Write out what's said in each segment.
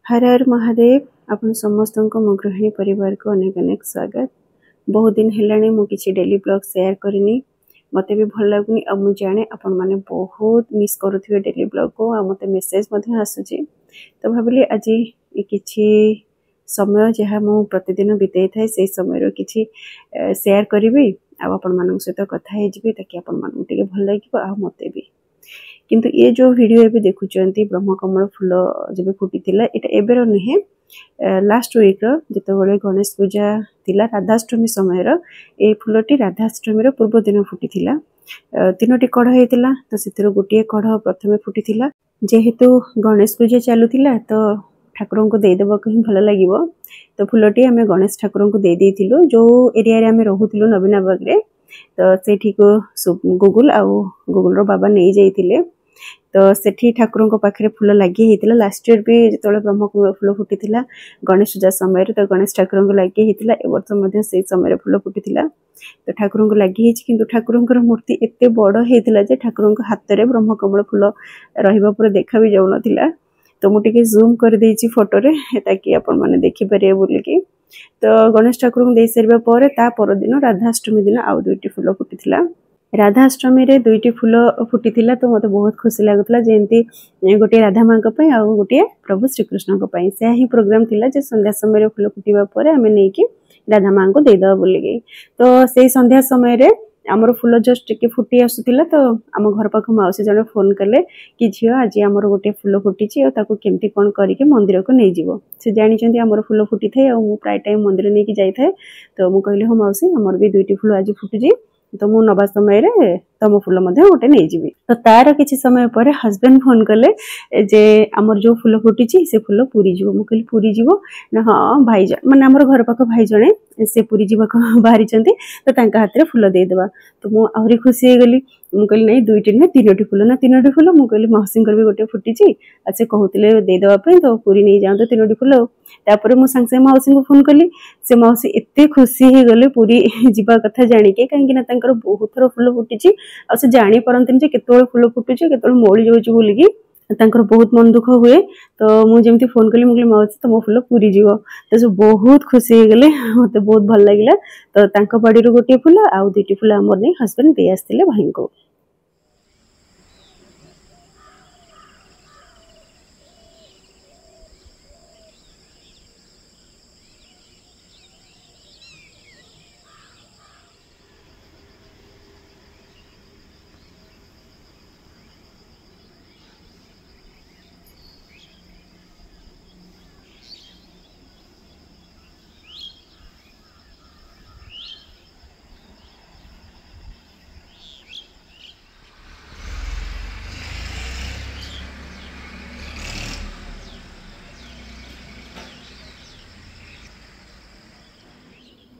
हर हर महादेव। आपण समस्त मो गृहिणी परिवार को अनेक अनेक स्वागत। बहुत दिन है मु किसी डेली ब्लॉग शेयर करनी, मत भी भल लगुनि। आ मु जाने आपण माने बहुत मिस करुथिबे डेली ब्लॉग को, आ मते मेसेज मध्ये आसुची। तो भाबिली आज किछि समय जहाँ मु प्रतिदिन बिताई थाए से समय किछि शेयर करिवि, आ आपण मानक सहित कथा हे जिवि ताकि आपण मानक टिके भल लागिबो आ मते भी। किंतु ये जो वीडियो एबे देखुचंती ब्रह्मकमल फूल जब फुटी थिला, एटा एबेर नुहे लास्ट वीक रो जेतबेले गणेश पूजा थिला राधाष्टमी समय रो ए फूलटी राधाष्टमी रो पूर्व दिन फुटी थिला। तीनोटी कढ़ हेतिला, तो सेतिर गोटिए कढ़ प्रथमे फुटी थिला। जेहेतु गणेश पूजा चालुथिला तो ठाकुरन को दे देबो कहीं भल लागिवो, तो फूलटी आमे गणेश ठाकुरन को दे देथिलु। जो एरिया रे आमे रहुथिलु नवीनाबाग रे, तो सेठी को गुगुल रो बाबा नहीं जाइथिले। तो सेठी ठाकुरन को पाखरे फूल लगी हेतिला। लास्ट ईयर भी जेतोले ब्रह्मकमल फूल फुटीथिला गणेश पूजा समय रे, तो गणेश ठाकुरन को लगी हेतिला। ए वर्ष मध्ये से समय रे फूल फुटीथिला, तो ठाकुरन को लगी हेछि। किंतु ठाकुरन को मूर्ति एते बड़ हेतिला जे ठाकुरन को हाथ रे ब्रह्मकमल फूल रहिबा पर देखा भी जाउ नथिला। तो मु टिके जूम कर देछि फोटो रे ताकि आपण माने देखि परिए बोली कि। तो गणेश ठाकुर को दे सरबा पर ता पर दिन राधाष्टमी दिन आउ दुईटी फूल फुटीथिला। राधाष्टमी रे दुईटी फूल फुटीथिला, तो मते बहुत खुशी लागुतला जेंती गोटे राधा मां पई आ गोटे प्रभु श्री कृष्ण को पई। से ही प्रोग्राम थिला जे संध्या समय रे फूल फुटीबा पर हमें नै कि राधा मां को दे दबा बोली गई। तो से संध्या समय रे आमर फूल जस्ट टिके फुटी आसुतिला, तो आम घर पाख माउसी जने फोन कले कि झियो आज आमर गोटे फूल फुटीची, ताको केमती कोन करिके मंदिर को नै जीवो। से जानि चंती आमर फूल फुटी थाए आ मु प्राय टाइम मंदिर नै कि जाई थाए। तो मु कहले हो माउसी आमर भी दुईटी फूल आज फुटीजी, तो मु नबा समय रे तम फूल मध्ये गोटे नै जीवी। तो तार किछि समय पर हस्बैंड फोन कले जे आमर जो फूल फुटीची से फूल पूरी जीवो। मु कहली पूरी जीवो ना? हां भाई माने आमर घर पाख भाई जणे से पूरी जीवा को बाहरी चंती, तो तांका हाथ रे फूल दे देबा। तो मु आहुरी खुशी हे गली। मु कहली नै दुईटी नै तीनोटी फूल ना तीनोटी फूल। मु कहली मौसी कर भी गोटे फुटीची, आ से कहउतले दे देबा पे, तो पूरी नै जाउ तो तीनोटी फूल। तापर मु संग संग मौसी को फोन कली। से मौसी एते खुशी हे गले पूरी जीवा कथा जानि के, काहे कि ना तांकर बहुत थरो फूल फुटीची आ से जानि परंतन जे केतोल फूल फुटुची केतोल मोळी जाउची बोली कि तांकर बहुत मन दुख हुए। तो मु जेमती फोन कली मुगली मौसी तो मो फूल पूरी जीवो। तो से बहुत खुशी हे गले, मते बहुत भल लागिला। तो तांका बाडी रो गोटे फूल आ दुईटी फूल हमर नै हस्बैंड दे आस्तिले भाई को।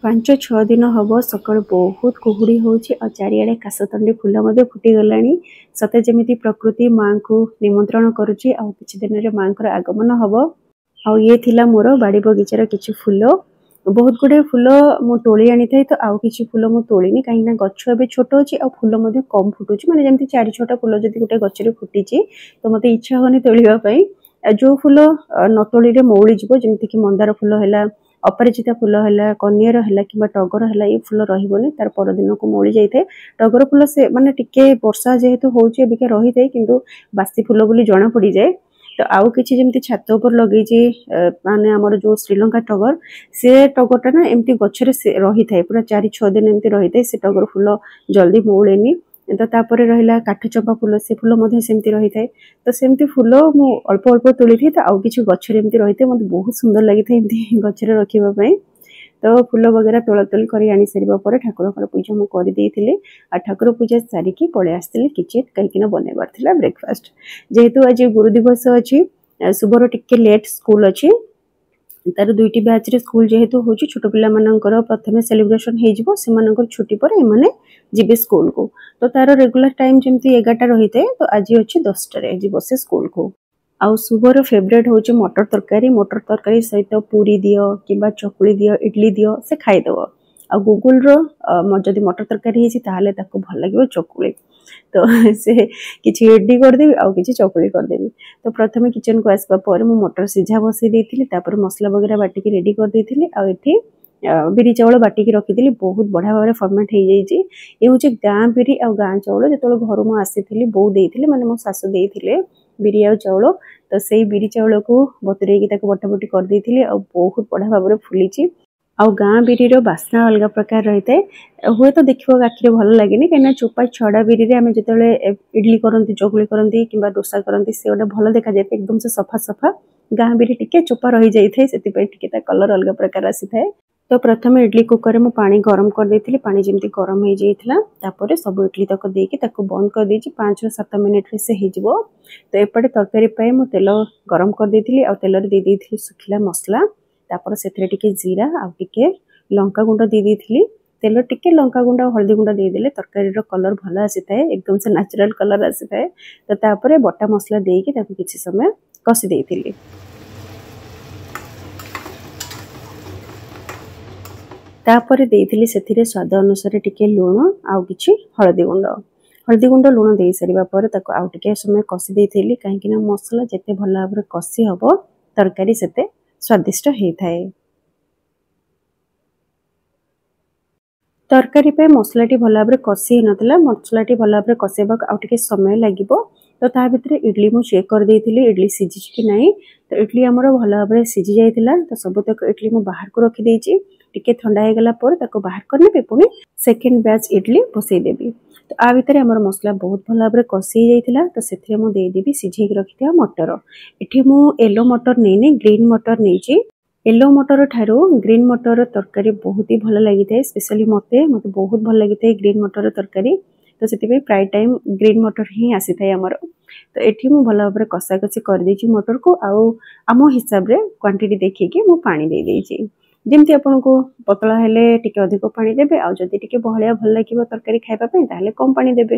पांच छः दिन हम सकाल बहुत कुहुड़ी होची और चारिआडे काशतंडी फूल मध्य फुटी गलानी। सते जेमिति प्रकृति मां को निमंत्रण करुची आ किछि दिन रे मां को आगमन हबो। आ ये थिला मोर बाड़ी बगीचार किछि फूल। बहुत गुडे फूल मु तोली आनी थाई, तो आउ किछि फूल मु तोलिनी काहे ना गछ एबे छोट अछि आ फूल मध्य कम फुटुची। माने जेमिति 4-6टा फूल जदि गोटे गछरे फुटीची तो मते इच्छा होनी तोलिबा पई। जो फूल न तोली रे मौली जिवो, जेमिति कि मंदार फूल हैला, अपराजिता फूल हैला, कनियर हैला किबा टगर हैला, ये फूल रहिबोनी तार पर दिन को मोळी जाइथे। टगर फूल से माने टिके वर्षा जेहेतु होउची एबिके रहि थाए, किंतु बासी फूल बोली जणा पड़ी जाए। तो आउ किछि जेमति छात ऊपर लगै जे माने हमर जो श्रीलंका टगर, से टगरटा ना एमति गछरे रहि थाए पूरा 4-6 दिन एमति रहि थाए। से टगर फूल जल्दी मोळेनी। तो तापरे रहिला काठ चंपा फूल, से फूल मध्ये सेमति रहि थाए। तो सेमति फूल मु अल्प अल्प तोली थी, तो आउ किछि गछरे एमति रहि थाए। मते बहुत सुंदर लागि थाए एमति गछरे रखिबा पई। तो फूल वगैरह तोला तोली करी आनी सरिबा पर ठाकुर पूजा मु करि देइथिले। आ ठाकुर पूजा सारिकी पळे आस्तिले किचेन कहिकिना बनेबार थिला ब्रेकफास्ट। जेहेतु आज गुरु दिवस अछि, सुबह टिके लेट स्कूल अछि, तार दुईटी बैच रे स्कूल जेहेतु होची, छोट पिला मानकर प्रथमे सेलिब्रेशन हे जिवो, से मानकर छुट्टी पर एमाने जिबे स्कूल को। तो तार रेगुलर टाइम जेमती 11टा रहिते, तो आज अछि 10टा रे जिवो से स्कूल को। आउ शुभर फेवरेट होची मटर तरकारी। मटर तरकारी सहित पूरी दियो किबा चकुली दियो, इडली दियो, से खाई दबो। आ गुगुल रो जदि मटर तरकारी होइछि ताहले ताको भल लागिबो चकुली। तो से किछि इडली कर देबी आ किछि चकुली कर देबी। तो प्रथमे किचन को आसबा पर मु मटर सिझा बसई देथिली तापर मसला वगैरह बाटी के रेडी कर देथिली आ एठी बिरी चावल बाटी के रखिदिली बहुत बढ़िया भाव फर्मेट हो जाइए। ये हूँ गाँ बिरी आ गाँ चाउल जो घर मु आसी बो देते माने मो सासु देते बिरी आ चाउल। तो से बिरी चाउल को बतुरे बटाबटी कर देती आ बहुत बढ़िया भाव फुली आ गाँ बिरी बास्ना अलग प्रकार रही है। हुए तो देखा आखिरे भल लगे कहीं चोपा छड़ा बिरी आम जो इडली करती चकुली करती कि डोसा करती से गोटे भल देखा जाए एकदम से सफा सफा। गाँ बिरी टिके चोपा रही जाए से कलर अलग प्रकार आसी था। तो प्रथम इडली कुकर में पानी गरम कर देती पानी जमी गरम हो जाता सब इडली तक देकी बंद कर दी 5 ରୁ 7 मिनट से हो। तो एपटे तरकारी मु तेल गरम कर देती आ तेल दे देती सुखिला मसला तापर से जीरा आ लंका गुंड दे देती तेल टिके लंका गुंड और हल्दी गुंड देदेले तरकारी कलर भल आसी था एकदम से नेचुरल कलर आसी था। तो तापर बटा मसला देकी किसी समय कषि देती। तापर देइथिली सेथिरे स्वाद अनुसार टिके लूण आउ किछि हळदी गुंड लूण दे सारिबा पर ताको आउ टिके समय कषि देइथिली काहेकि मसला जेते भल भाबरे कषि हबो तरकारी सेते स्वादिष्ट हेइथाय। तरकारी पे मसलाटी भल भाबरे कषि नथला मसलाटी भल भाबरे कषेबा आउ टिके समय लागिबो। तो ता भितरे इडली मु चेक कर देइथिली इडली सिझि कि नाही। तो इडली हमर भल भाबरे सिझि जाइतिला। तो सबतक इडली मु बाहर को रखि देइछि टिके ठंडा हे गला पर ताको बाहर करने पे पुनी सेकंड बैच इडली बसई देबी। तो आ भितर हमर मसला बहुत भल भाबरे कषि जाइतिला। तो सेथिरे मु दे देबी सिझे के रखिथिया मटर। एठी मु येलो मटर नेने ग्रीन मटर नेछि। येलो मटर ठारो ग्रीन मटर तरकारी बहुत ही भल लगी था स्पेशली मते बहुत भल लगी था ग्रीन मटर तरकारी। तो से प्राय टाइम ग्रीन मटर ही आसी था आमर। तो एठी मु भल भाबरे कषा कषि कर देछि मटर को आम हिसाब रे क्वांटिटी देखिके मु पानी दे देछि। जमती आपन को पतला हेले टिके अधिक पानी देबे आ जदि टिके बहलिया भल लागिबो तरकारी खाइबा पे ताले कम पानी देबे।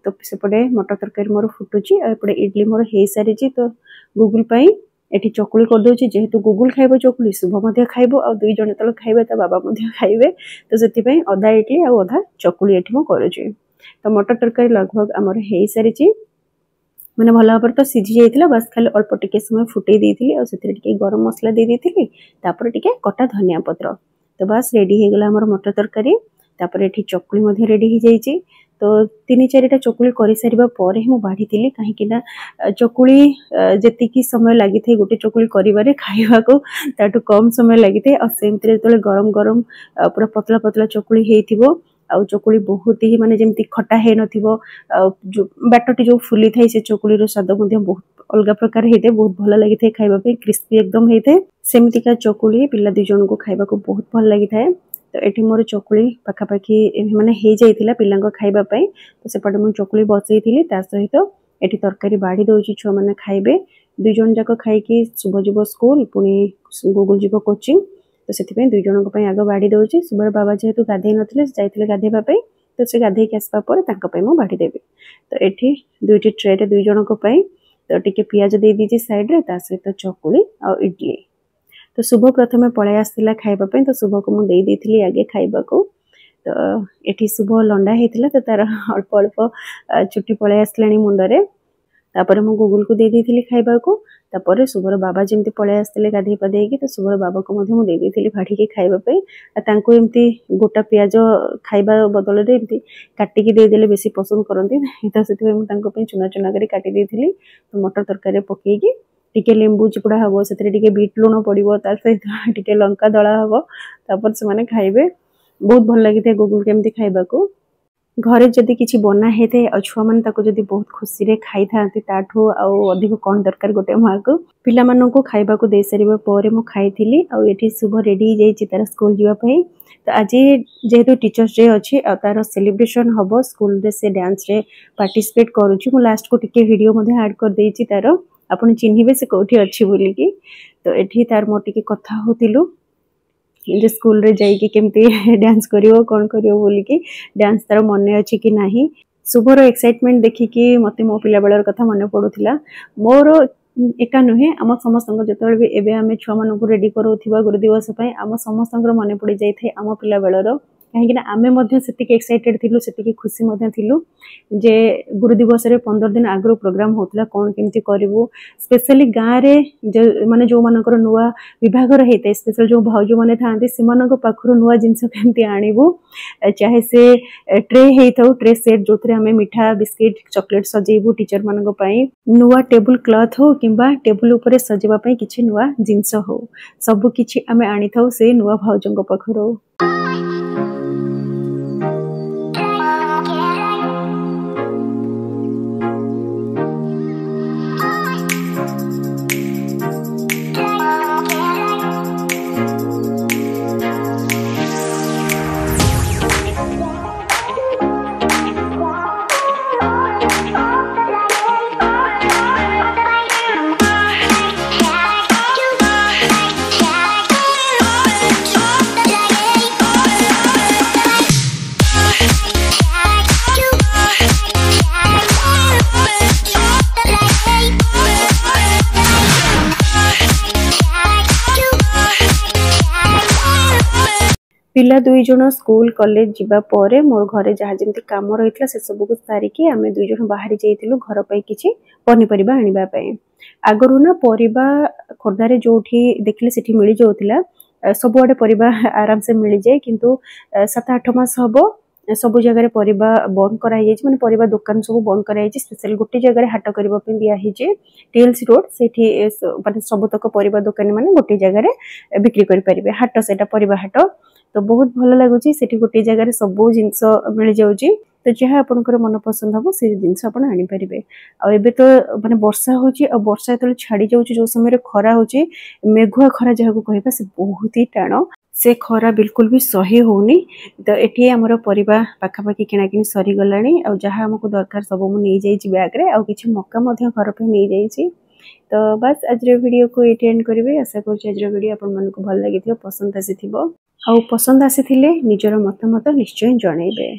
तो सेपटे मटर तरकारी मोर फुटुची आ एपटे इडली मोर हे सारिची। तो गुगुल पई एठी चकुली कर दोची जेहेतु गुगुल खाइबो चकुली शुभ मध्य खाइबो आ दुई जण तल खाइबे ता बाबा मध्य खाइबे। तो सेति पई आधा इडली आ आधा चकुली एठी मो करूची। तो मटर तरकारी लगभग हमर हे सारिची मैंने भल भाव तो सिझी जाइए बस खाली अल्प टिके समय फुटे देती और से गरम मसला दे देती तापर टिके कटा धनिया पत्र। तो बस रेडी हो गला हमर मटर तरकारी। तापर एठी चकुली मध्य रेडी हो जाइए। तो 3-4टा चकुली कर सारिबा पर ही मु बाढ़ी कहीं चकुली जेतिकी समय लगी थे गोटे चकुली करिबारे खाइबा को ताटू कम समय लगी थे। और सेमती जो गरम गरम पूरा पतला पतला चकुली हेइथिबो आउ चकुली बहुत ही माने जेमती खटा हे नथिबो जो बैटटी जो फुली थाई से चकुली रो स्वाद मध्ये बहुत अलग प्रकार हेते बहुत भल लागि थाई खाइबा पे क्रिस्पी एकदम हेते। सेमती का चकुली पिला दि जन को खाइबा को बहुत भल लागि थाए। तो एठी मोर चकुली पाखापाखि माने हे जाइतिला पिलांको खाइबा पई। तो सेपटे मु चकुली बसैथिली ता सहित एठी तरकारी बाढ़ी दउची छुआ माने खाइबे। दुई जन जाक खाइकी शुभ जीव स्कूल पुनी गुगुल जीव कोचिंग। तो से दुई जन आग बाढ़ी दउची शुभर बाबा जेहेतु गाधे नथिले जाइतिले गाधेबा पई। तो से गाधे के आसबा पर तांको पई मु बाढ़ी देबी। तो एठी दुईटी ट्रे दुई जन को पई तो टिके पियाज दे दीजिए साइड रे ता सहित चकुली और इडली। तो शुभ प्रथमे पळे आस्तिला खाइबा पई। तो शुभ को मु दे देथिली आगे खाइबा को। तो एठी शुभ लंडा हेतिला तो तार अल्प अल्प चुटी पळे आसलानी मुंडरे। तापर मु गुगुल को दे देथिली खाइबा को। तापर शुभर बाबा जेमती पळे आस्तिले गाधे पाधे कि तो शुभर बाबा को मधे मु दे देथिली फाड़ी के खाइबा पई। आ तांको एमती गोटा पियाज खाइबा बदल रे एमती काटी के दे देले बेसी पसंद करंती। तो सेति मु तांको पई चुना चुना करी काटी देथिली। तो मटर तरकारी पकेई की टिके लेंबू चिपुड़ा हबो सेति टिके बीट लूण पड़िबो ता सहित टिके लंका दळा हबो तापर से माने खाइबे बहुत भल लागि थे गुगुल केमती खाइबा को। घरे जदि किछि बना हेते छुआ मन ताको जदि बहुत खुशी रे खाई थांती ताठो आ अधिक कोन दरकार गोटे माको पिला मानन को खाइबा को दे सारिबा परे मु खाइथिली। आ एठी शुभ रेडी जाई तार स्कूल जीवा पई। तो आज जेहेतु टीचर्स डे अच्छी तार सेलिब्रेशन हम स्कूल रे से डांस रे पार्टिसिपेट करुच्ची। मु लास्ट को टिके वीडियो मध्ये ऐड कर देइची तार आपण चिन्हिबे से कोठी अच्छी बोली की। तो एठी तार मो टिके कथा होतिलु जे स्कूल रे जाई कि केमती डांस करियो कोन करियो बोली की डांस तार मने अछि कि नाही। शुभर एक्साइटमेंट देखि कि मते मो पिला बेलर कथा मने पडुथिला। मोर एका नुहे आम समस्त जो भी एबे आमे छुआ मानक रेडी करूथिबा गुरु दिवस पई आम समस्त मने पड़ी जाई थे आम पिला बेलर कहीं आमे एक्साइटेड थिलु सेतिकी खुशी थिलु जे गुरु दिवस रे 15 दिन आगु प्रोग्राम होतला कोन केमती करिवु स्पेशली गाँ रे माने जो मानकर नुआ विभाग रहिते स्पेशल जो भाउजो माने थांती सिमानक पाखरु नुआ जिंस केमती आनिबु चाहे से ट्रे हेइथौ ट्रे सेट जोथरे हमें मिठा बिस्किट चॉकलेट सजेबु टीचर मानक पई नुआ टेबल क्लॉथ हो किंबा टेबल ऊपर सजेबा पई किछि नुआ जिंस हो सब किछि हमें आनिथौ से नुआ भाउजोंक पाखरु। पिला दुई जन स्कूल कॉलेज जीवा परे मोर घरे जहाँ जमती काम रही से सब को सारिकी आम दुई जन बाहरी जाइलु घर पर किसी पनीपरिया आनिबा पई आगरु ना परिबा खोर्धारे जोठी देखले सेठी मिली जाउथिला सब आडे परिबा आराम से मिली जाए किंतु 7-8 मास हबो सब जगह परिबा बंद कराई जाइछि माने परिबा दुकान सब बंद कराई जाइछि स्पेशल गोटे जगह हाट करबा पे दिया हिजे टीएलसी रोड सेठी माने सबतक परिबा दुकानी माने गोटे जगह बिक्री करि परिबे हाट सेटा परिबा हाट तो बहुत भल लगुच से गोटे जगह सब जिनस मिल जाऊँगी तो जहाँ आपंकर मन पसंद हम से जिनस आप आनीपारे आबे तो माने वर्षा होची और वर्षा जो छाड़ी जाऊँगी जो समय खरा होची मेघुआ खरा जहाँ कहवा से बहुत ही टाण से खरा बिल्कुल भी सही होनी तो ये आमर परिबा पाखापाखि किणाकिणी सरीगला आ जहाँ आमको दरकार सब मुझे बैग्रे आ कि मक्का घर पे नहीं जाइए तो बस आज वीडियो को ये एंड करेंगे आशा कर वीडियो आपण भल लगी पसंद आसी पसंद आसी निजर मतामत निश्चय जनइबे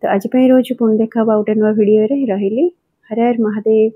तो आज रोज पुणी देखा गोटे नुआ वीडियो रही हर हर महादेव।